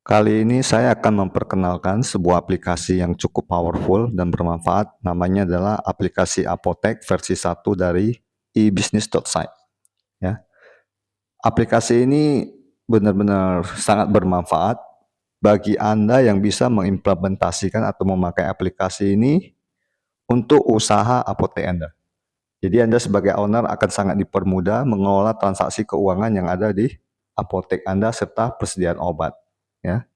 Kali ini saya akan memperkenalkan sebuah aplikasi yang cukup powerful dan bermanfaat. Namanya adalah aplikasi Apotek versi 1 dari e-business.site. Ya. Aplikasi ini benar-benar sangat bermanfaat bagi Anda yang bisa mengimplementasikan atau memakai aplikasi ini untuk usaha apotek Anda. Jadi Anda sebagai owner akan sangat dipermudah mengelola transaksi keuangan yang ada di apotek Anda serta persediaan obat. Ya.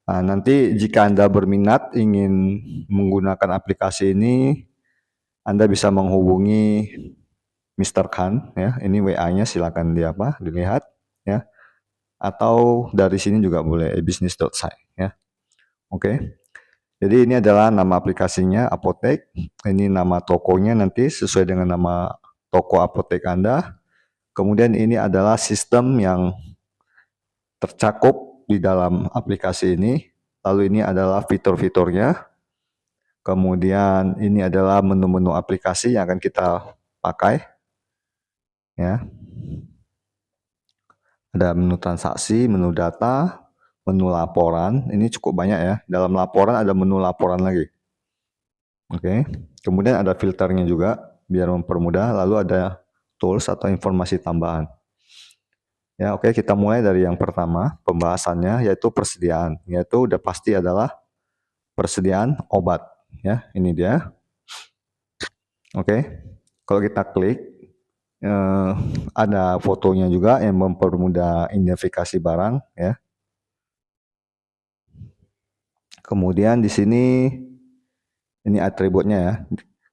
Nah, nanti jika Anda berminat ingin menggunakan aplikasi ini, Anda bisa menghubungi Mr. Khan, ya. Ini WA-nya silakan dilihat, ya. Atau dari sini juga boleh business.site, ya. Oke. Jadi ini adalah nama aplikasinya Apotek. Ini nama tokonya nanti sesuai dengan nama toko apotek Anda. Kemudian ini adalah sistem yang tercakup di dalam aplikasi ini. Lalu ini adalah fitur-fiturnya. Kemudian ini adalah menu-menu aplikasi yang akan kita pakai. Ya. Ada menu transaksi, menu data, menu laporan. Ini cukup banyak ya. Dalam laporan ada menu laporan lagi. Oke. Kemudian ada filternya juga biar mempermudah. Lalu ada tools atau informasi tambahan. Ya, oke, kita mulai dari yang pertama, pembahasannya yaitu persediaan. Yaitu udah pasti adalah persediaan obat. Ya, ini dia. Oke. Kalau kita klik, ada fotonya juga yang mempermudah identifikasi barang, ya. Kemudian di sini ini atributnya ya.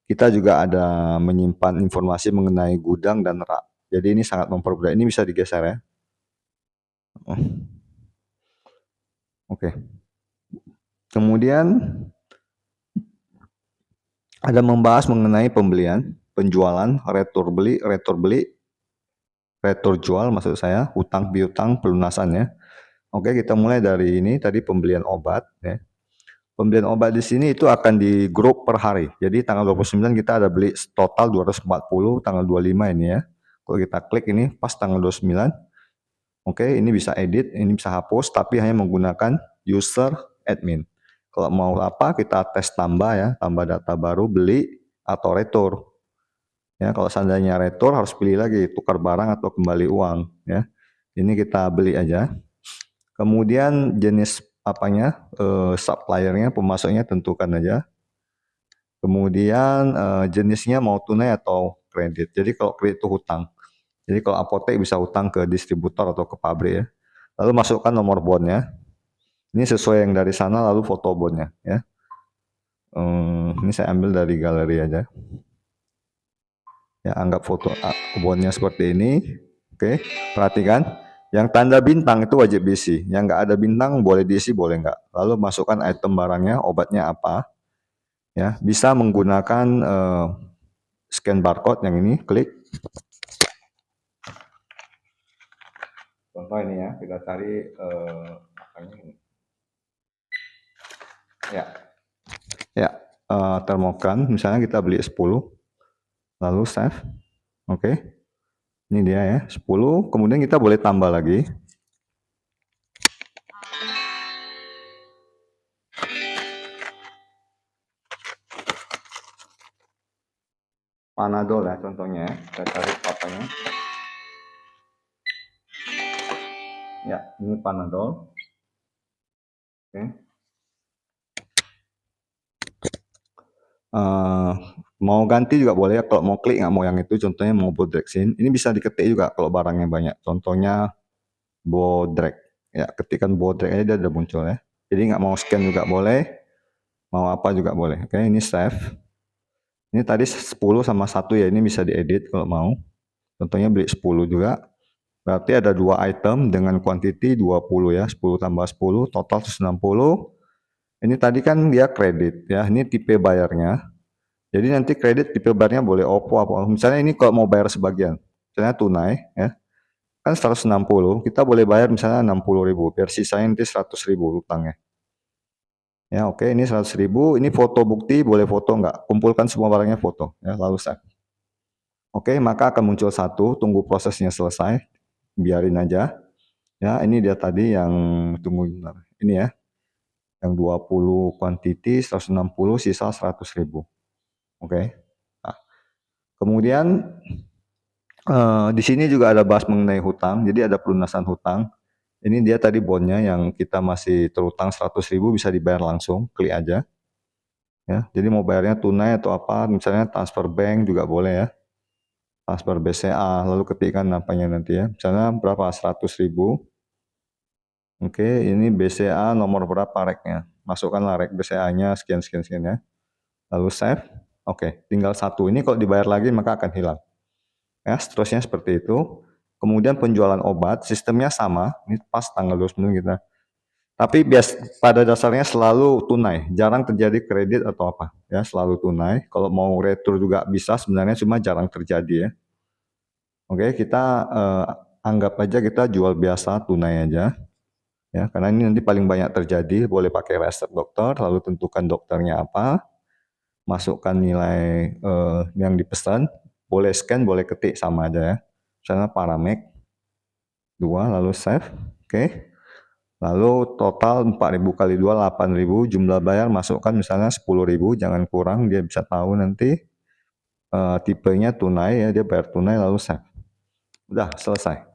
Kita juga ada menyimpan informasi mengenai gudang dan rak. Jadi ini sangat mempermudah. Ini bisa digeser ya. Oke. Kemudian ada membahas mengenai pembelian, penjualan, retur beli, retur jual maksud saya, hutang piutang, pelunasannya. Oke, kita mulai dari ini tadi pembelian obat ya. Pembelian obat di sini itu akan di grup per hari. Jadi tanggal 29 kita ada beli total 240, tanggal 25 ini ya. Kalau kita klik ini pas tanggal 29. Oke, ini bisa edit, ini bisa hapus, tapi hanya menggunakan user admin. Kalau mau apa kita tes tambah ya, tambah data baru, beli atau retur. Ya, kalau seandainya retur harus pilih lagi tukar barang atau kembali uang ya. Ini kita beli aja. Kemudian jenis apanya, suppliernya, pemasoknya tentukan aja. Kemudian jenisnya mau tunai atau kredit. Jadi kalau kredit itu hutang. Jadi kalau apotek bisa hutang ke distributor atau ke pabrik ya. Lalu masukkan nomor bondnya. Ini sesuai yang dari sana lalu foto bondnya ya. Ini saya ambil dari galeri aja. Ya, anggap foto bondnya seperti ini. Oke, perhatikan. Yang tanda bintang itu wajib diisi. Yang nggak ada bintang boleh diisi, boleh nggak. Lalu masukkan item barangnya, obatnya apa. Ya, bisa menggunakan scan barcode yang ini, klik. Contoh ini ya, kita cari makanya ini. Ya, Thermogan. Misalnya kita beli 10, lalu save. Oke. Ini dia ya, 10. Kemudian kita boleh tambah lagi. Panadol ya contohnya, kita cari papanya. Ya, ini Panadol. Oke. Mau ganti juga boleh ya, kalau mau klik nggak mau yang itu, contohnya mau Bodrexin. Ini bisa diketik juga kalau barangnya banyak. Contohnya Bodrex. Ya, ketikkan Bodrex aja dia udah muncul ya. Jadi nggak mau scan juga boleh, mau apa juga boleh. Oke, ini save. Ini tadi 10 sama 1 ya, ini bisa diedit kalau mau. Contohnya beli 10 juga. Berarti ada 2 item dengan quantity 20 ya, 10 tambah 10, total 160. Ini tadi kan dia kredit ya, ini tipe bayarnya. Jadi nanti kredit tipe bayarnya boleh OPPO apa. Misalnya ini kalau mau bayar sebagian, misalnya tunai ya, kan 160, kita boleh bayar misalnya 60.000, biar sisanya nanti 100.000 utangnya. Ya oke, ini 100.000, ini foto bukti, boleh foto nggak? Kumpulkan semua barangnya foto, ya lalu save. Oke, maka akan muncul 1, tunggu prosesnya selesai, biarin aja. Ya, ini dia tadi yang tunggu bentar. Ini ya. Yang 20 quantity 160 sisa 100.000. Oke. Nah, kemudian di sini juga ada bahas mengenai hutang. Jadi ada pelunasan hutang. Ini dia tadi bondnya yang kita masih terutang 100.000 bisa dibayar langsung, klik aja. Ya, jadi mau bayarnya tunai atau apa, misalnya transfer bank juga boleh ya. Transfer BCA, lalu ketikkan apanya nanti ya. Misalnya berapa? 100.000. Oke, ini BCA nomor berapa reknya? Masukkanlah rek BCA-nya sekian sekian sekian ya. Lalu save. Oke, tinggal satu. Ini kalau dibayar lagi maka akan hilang. Ya, seterusnya seperti itu. Kemudian penjualan obat, sistemnya sama. Ini pas tanggal 29 kita. Tapi pada dasarnya selalu tunai, jarang terjadi kredit atau apa. Ya, selalu tunai. Kalau mau retur juga bisa sebenarnya, cuma jarang terjadi ya. Oke, kita anggap aja kita jual biasa tunai aja. Ya, karena ini nanti paling banyak terjadi, boleh pakai resep dokter, lalu tentukan dokternya apa, masukkan nilai yang dipesan, boleh scan, boleh ketik sama aja ya. Misalnya Paramek 2, lalu save, oke. Lalu total 4.000 kali 2, 8.000, jumlah bayar masukkan misalnya 10.000, jangan kurang, dia bisa tahu nanti tipenya tunai ya, dia bayar tunai lalu save. Udah selesai.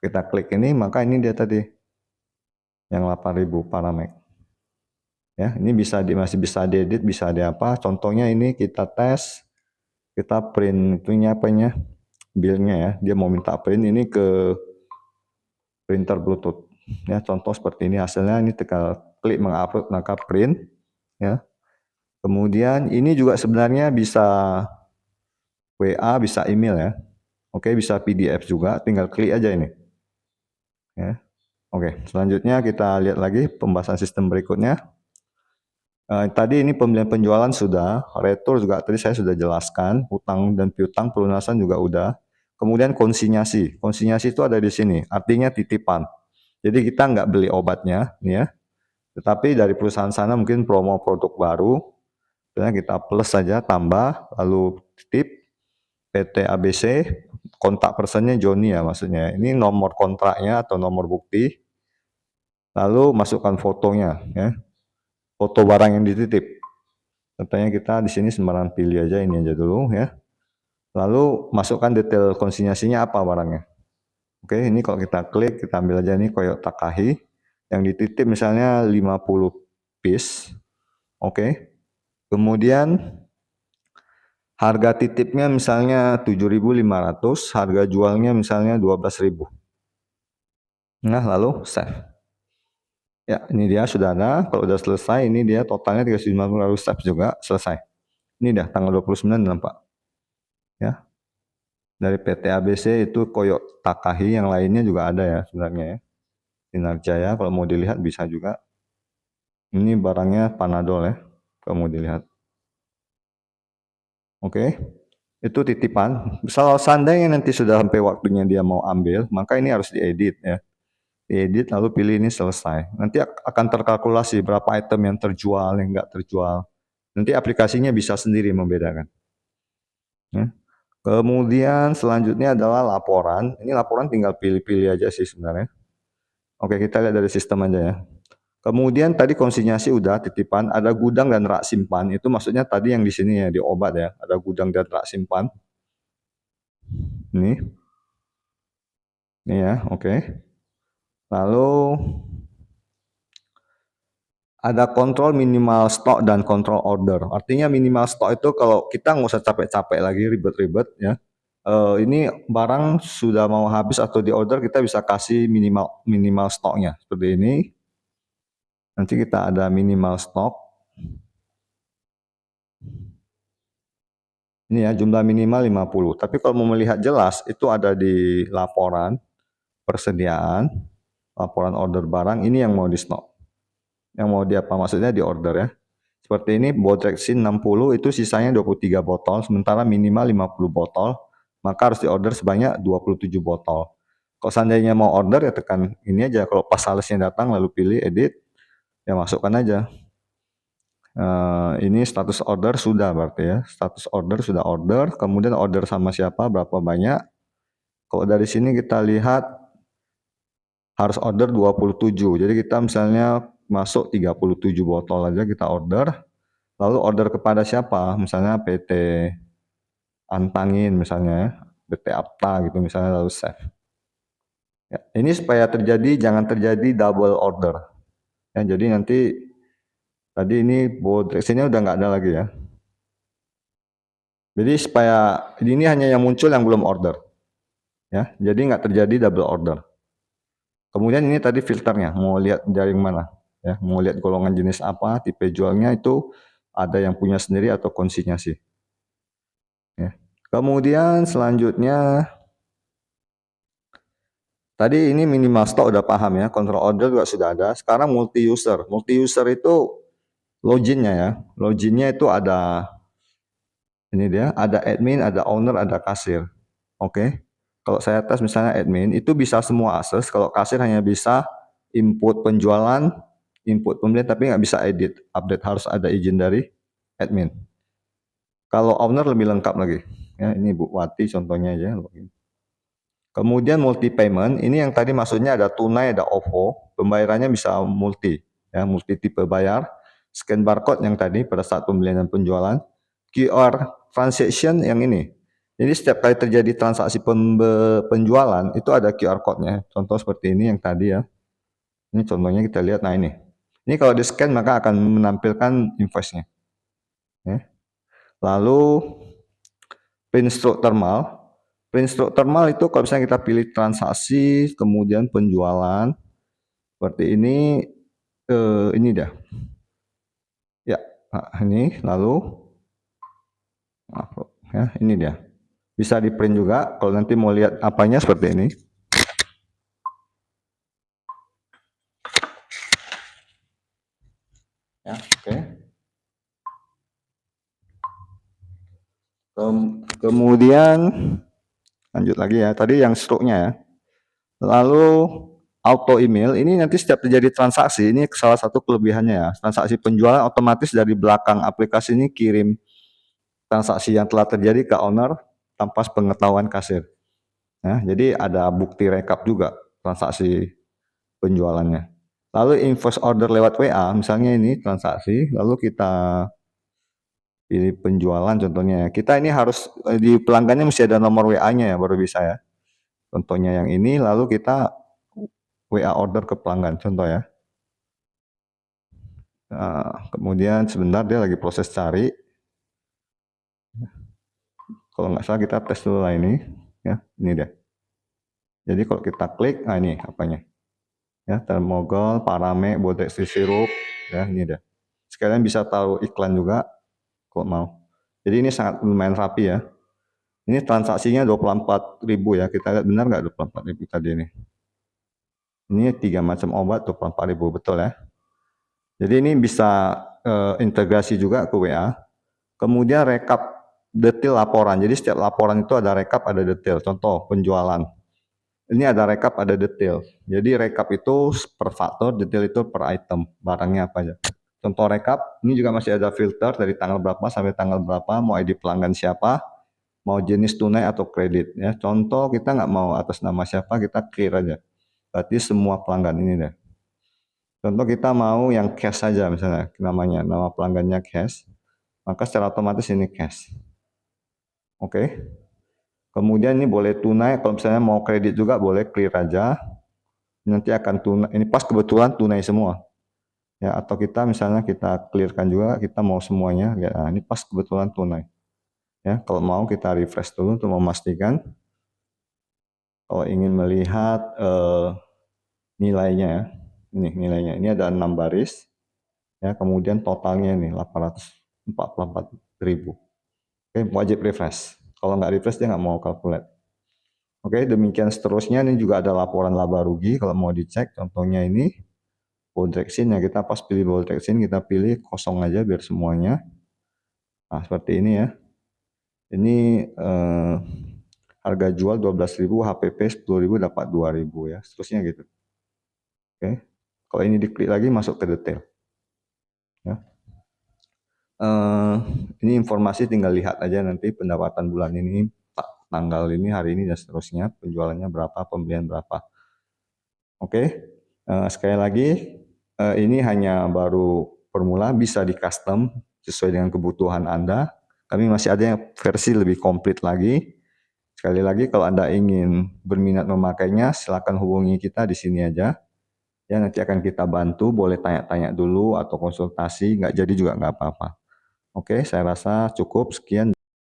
Kita klik ini, maka ini dia tadi yang 8.000 Paramek. Ya, ini masih bisa diedit, bisa di apa. Contohnya ini kita tes, kita print itunya apanya, billnya ya. Dia mau minta print ini ke printer Bluetooth. Ya, contoh seperti ini hasilnya, ini tinggal klik mengupload maka print ya. Kemudian ini juga sebenarnya bisa WA, bisa email ya. Oke, bisa PDF juga, tinggal klik aja ini. Ya. Oke, selanjutnya kita lihat lagi pembahasan sistem berikutnya. Tadi ini pembelian penjualan sudah, retur juga tadi saya sudah jelaskan, hutang dan piutang pelunasan juga udah. Kemudian konsinyasi, konsinyasi itu ada di sini, artinya titipan. Jadi kita nggak beli obatnya, nih ya, tetapi dari perusahaan sana mungkin promo produk baru, kita plus saja, tambah, lalu titip, PT ABC, kontak personnya Joni ya maksudnya. Ini nomor kontraknya atau nomor bukti, lalu masukkan fotonya ya, foto barang yang dititip. Contohnya kita di sini sembarangan pilih aja, ini aja dulu ya. Lalu masukkan detail konsinyasinya apa barangnya. Oke, ini kalau kita klik, kita ambil aja nih koyok Takahi. Yang dititip misalnya 50 piece. Oke. Kemudian harga titipnya misalnya 7.500, harga jualnya misalnya 12.000. Nah, lalu save. Ya, ini dia sudah ada. Kalau udah selesai, ini dia totalnya 350, lalu save juga, selesai. Ini dah tanggal 29 nampak. Ya. Dari PT ABC itu koyok Takahi, yang lainnya juga ada ya sebenarnya ya. Sinar Jaya kalau mau dilihat bisa juga. Ini barangnya Panadol ya, kalau mau dilihat. Oke, itu titipan. Kalau seandainya nanti sudah sampai waktunya dia mau ambil, maka ini harus diedit ya. Diedit lalu pilih ini selesai. Nanti akan terkalkulasi berapa item yang terjual, yang enggak terjual. Nanti aplikasinya bisa sendiri membedakan. Ya. Kemudian selanjutnya adalah laporan. Ini laporan tinggal pilih-pilih aja sih sebenarnya. Oke, kita lihat dari sistem aja ya. Kemudian tadi konsinyasi udah titipan, ada gudang dan rak simpan. Itu maksudnya tadi yang di sini ya, di obat ya. Ada gudang dan rak simpan. Ini. Ini ya, oke. Lalu ada kontrol minimal stok dan kontrol order. Artinya minimal stok itu kalau kita nggak usah capek-capek lagi ribet-ribet ya. Ini barang sudah mau habis atau di order, kita bisa kasih minimal stoknya seperti ini. Nanti kita ada minimal stok. Ini ya, jumlah minimal 50. Tapi kalau mau melihat jelas itu ada di laporan persediaan, laporan order barang, ini yang mau di stok. Yang mau di apa, maksudnya di order ya. Seperti ini, Bodrexin 60 itu sisanya 23 botol, sementara minimal 50 botol, maka harus di order sebanyak 27 botol. Kalau seandainya mau order ya tekan ini aja, kalau pas salesnya datang lalu pilih edit, ya masukkan aja. Ini status order sudah berarti ya, status order sudah order, kemudian order sama siapa, berapa banyak. Kalau dari sini kita lihat harus order 27. Jadi kita misalnya masuk 37 botol aja kita order, lalu order kepada siapa? Misalnya PT Antangin misalnya ya, PT Apta gitu misalnya, lalu save. Ya, ini supaya jangan terjadi double order. Ya, jadi nanti tadi ini bodrexinnya udah nggak ada lagi ya. Jadi supaya ini hanya yang muncul yang belum order. Ya, jadi nggak terjadi double order. Kemudian ini tadi filternya, mau lihat dari mana, ya, mau lihat golongan jenis apa, tipe jualnya itu ada yang punya sendiri atau konsinyasi. Ya. Kemudian selanjutnya, tadi ini minimal stok udah paham ya, control order juga sudah ada. Sekarang multi user. Multi user itu loginnya ya, loginnya itu ada ini dia, ada admin, ada owner, ada kasir. Oke. Kalau saya tes misalnya admin itu bisa semua akses, kalau kasir hanya bisa input penjualan, input pembelian tapi nggak bisa edit, update, harus ada izin dari admin. Kalau owner lebih lengkap lagi. Ya, ini Bu Wati contohnya aja. Kemudian multi payment, ini yang tadi maksudnya ada tunai, ada OVO, pembayarannya bisa multi, ya, multi tipe bayar, scan barcode yang tadi pada saat pembelian dan penjualan, QR transaction yang ini. Jadi setiap kali terjadi transaksi penjualan itu ada QR code-nya. Contoh seperti ini yang tadi ya. Ini contohnya kita lihat. Nah ini. Ini kalau di scan maka akan menampilkan invoice-nya. Ya. Lalu print stroke thermal. Print stroke thermal itu kalau misalnya kita pilih transaksi, kemudian penjualan seperti ini dah. Ya, nah, ini lalu ya, ini dia. Bisa di print juga kalau nanti mau lihat apanya seperti ini. Ya, oke. Kemudian lanjut lagi ya. Tadi yang stroke-nya ya. Lalu auto email ini nanti setiap terjadi transaksi, ini salah satu kelebihannya ya. Transaksi penjualan otomatis dari belakang aplikasi ini kirim transaksi yang telah terjadi ke owner tanpa pengetahuan kasir. Ya, jadi ada bukti rekap juga transaksi penjualannya. Lalu invoice order lewat WA, misalnya ini transaksi, lalu kita pilih penjualan contohnya. Kita ini harus di pelanggannya mesti ada nomor WA-nya ya baru bisa ya. Contohnya yang ini, lalu kita WA order ke pelanggan, contoh ya. Nah, kemudian sebentar dia lagi proses cari. Kalau nggak salah kita tes dulu lah ini, ya ini dia. Jadi kalau kita klik, nah ini apanya, ya termogol, parame, bodrek sirup, ya ini dia. Sekalian bisa tahu iklan juga, kalau mau. Jadi ini sangat lumayan rapi ya. Ini transaksinya 24.000 ya, kita lihat benar nggak 24.000 tadi ini. Ini 3 macam obat 24.000 betul ya. Jadi ini bisa integrasi juga ke WA. Kemudian rekap detail laporan. Jadi setiap laporan itu ada rekap, ada detail. Contoh penjualan. Ini ada rekap, ada detail. Jadi rekap itu per faktor, detail itu per item. Barangnya apa aja. Contoh rekap, ini juga masih ada filter dari tanggal berapa sampai tanggal berapa, mau ID pelanggan siapa, mau jenis tunai atau kredit. Ya, contoh kita nggak mau atas nama siapa, kita clear aja. Berarti semua pelanggan ini deh. Contoh kita mau yang cash saja misalnya, namanya, nama pelanggannya cash, maka secara otomatis ini cash. Oke. Kemudian ini boleh tunai, kalau misalnya mau kredit juga boleh clear aja. Nanti akan tunai, ini pas kebetulan tunai semua. Ya, atau kita misalnya kita clearkan juga, kita mau semuanya, ya, nah, ini pas kebetulan tunai. Ya, kalau mau kita refresh dulu untuk memastikan. Kalau ingin melihat nilainya ya, ini nilainya, ini ada 6 baris. Ya, kemudian totalnya ini 844.000. Oke, wajib refresh. Kalau nggak refresh dia nggak mau calculate. Oke, demikian seterusnya. Ini juga ada laporan laba rugi kalau mau dicek. Contohnya ini Boldrexin ya, kita pas pilih Boldrexin kita pilih kosong aja biar semuanya. Nah seperti ini ya. Ini harga jual 12.000, HPP 10.000 dapat 2.000 ya. Seterusnya gitu. Oke. Kalau ini diklik lagi masuk ke detail. Ya. Ini informasi tinggal lihat aja nanti pendapatan bulan ini, tanggal ini, hari ini dan seterusnya, penjualannya berapa, pembelian berapa. Oke, sekali lagi, ini hanya baru formula, bisa di-custom sesuai dengan kebutuhan Anda. Kami masih ada yang versi lebih komplit lagi. Sekali lagi kalau Anda ingin berminat memakainya, silakan hubungi kita di sini aja. Ya, nanti akan kita bantu, boleh tanya-tanya dulu atau konsultasi, nggak jadi juga nggak apa-apa. Oke, saya rasa cukup, sekian.